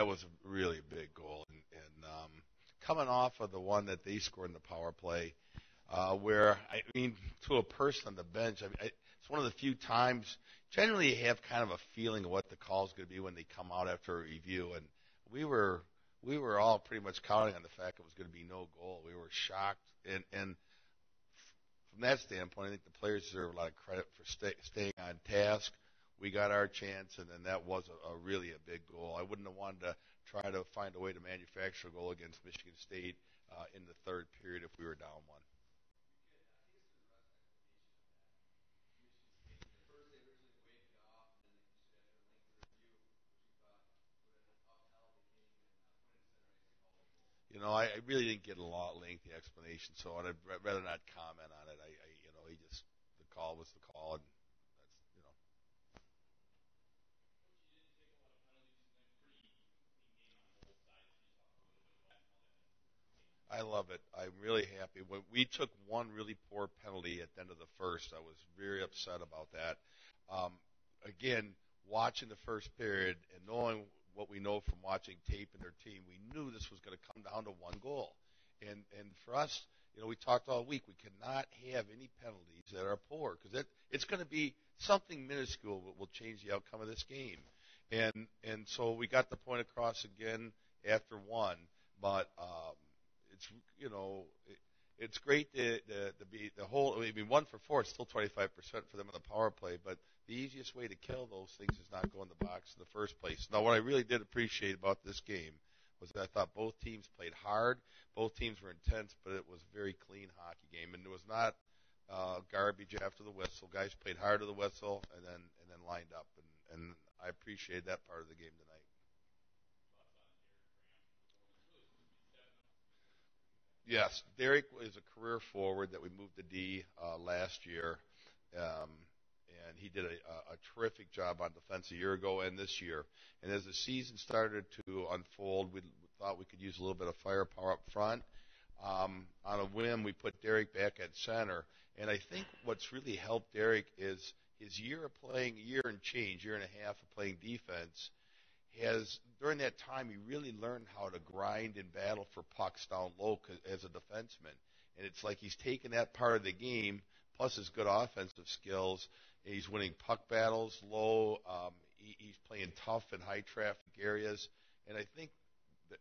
that was a really big goal, and coming off of the one that they scored in the power play, where I mean, to a person on the bench, it's one of the few times. Generally, you have kind of a feeling of what the call is going to be when they come out after a review, and we were all pretty much counting on the fact it was going to be no goal. We were shocked, and from that standpoint, I think the players deserve a lot of credit for staying on task. We got our chance, and then that was really a big goal. I wouldn't have wanted to try to find a way to manufacture a goal against Michigan State in the third period if we were down one. I really didn't get a lengthy explanation, so I'd rather not comment on it. The call was the call, and that's. I love it. I'm really happy. When we took one really poor penalty at the end of the first, I was very upset about that. Again, watching the first period and knowing what we know from watching tape in their team, we knew this was going to come down to one goal. And for us, we talked all week. We cannot have any penalties that are poor because it's going to be something minuscule that will change the outcome of this game. And so we got the point across again after one, but it's great to be the whole. I mean, 1 for 4 is still 25% for them on the power play, but the easiest way to kill those things is not go in the box in the first place. Now, what I really did appreciate about this game was that I thought both teams played hard, both teams were intense, but it was a very clean hockey game, and it was not garbage after the whistle. Guys played hard to the whistle and then lined up, and I appreciated that part of the game tonight. Yes, Derek is a career forward that we moved to D last year, and he did a terrific job on defense a year ago and this year. And as the season started to unfold, we thought we could use a little bit of firepower up front. On a whim, we put Derek back at center, and I think what's really helped Derek is his year of playing, year and a half of playing defense. During that time, he really learned how to grind and battle for pucks down low as a defenseman. And it's like he's taken that part of the game, plus his good offensive skills. He's winning puck battles low. He's playing tough in high traffic areas. And I think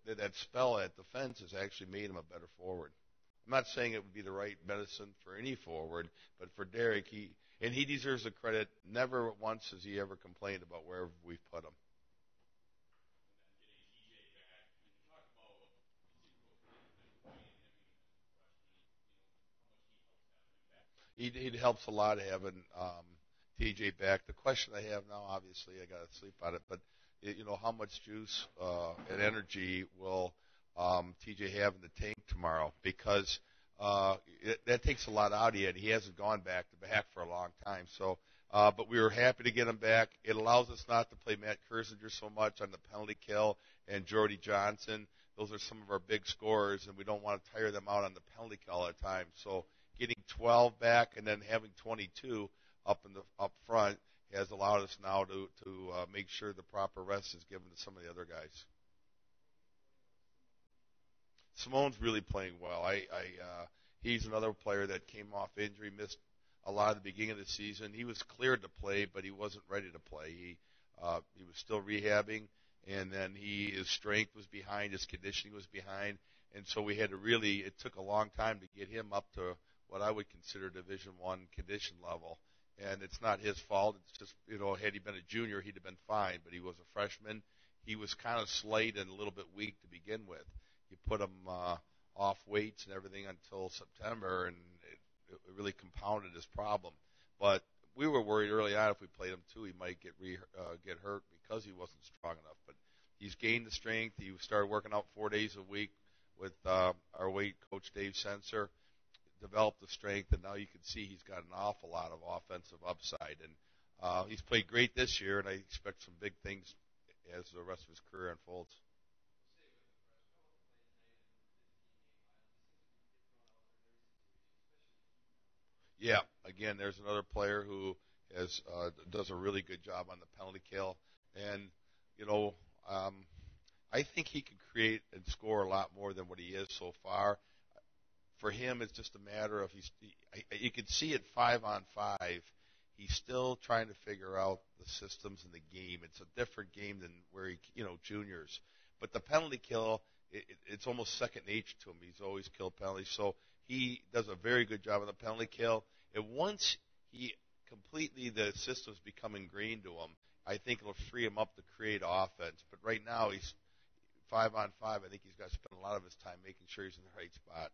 that spell at defense has actually made him a better forward. I'm not saying it would be the right medicine for any forward, but for Derek, he deserves the credit. Never once has he ever complained about wherever we've put him. It helps a lot having TJ back. The question I have now, obviously, I got to sleep on it, but how much juice and energy will TJ have in the tank tomorrow? Because that takes a lot out of you, and he hasn't gone back to back for a long time. So, but we were happy to get him back. It allows us not to play Matt Kersinger so much on the penalty kill and Jordy Johnson. Those are some of our big scorers, and we don't want to tire them out on the penalty kill all the time. So getting 12 back and then having 22 up front has allowed us now to make sure the proper rest is given to some of the other guys. Simone's really playing well. He's another player that came off injury, missed a lot at the beginning of the season. He was cleared to play, but he wasn't ready to play. He was still rehabbing, and then his strength was behind, his conditioning was behind, and so we had to it took a long time to get him up to what I would consider Division I condition level. And it's not his fault. It's just, had he been a junior, he'd have been fine, but he was a freshman. He was kind of slight and a little bit weak to begin with. You put him off weights and everything until September, and it really compounded his problem. But we were worried early on if we played him too, he might get hurt because he wasn't strong enough. But he's gained the strength. He started working out 4 days a week with our weight coach, Dave Sensor, developed the strength, and now you can see he's got an awful lot of offensive upside. And he's played great this year, and I expect some big things as the rest of his career unfolds. Yeah, again, there's another player who does a really good job on the penalty kill, and I think he could create and score a lot more than what he is so far. For him, it's just a matter of you can see it 5-on-5. He's still trying to figure out the systems in the game. It's a different game than where juniors. But the penalty kill, it's almost second nature to him. He's always killed penalties. So he does a very good job on the penalty kill. And once the system's become ingrained to him, I think it'll free him up to create offense. But right now, he's 5-on-5. I think he's got to spend a lot of his time making sure he's in the right spot.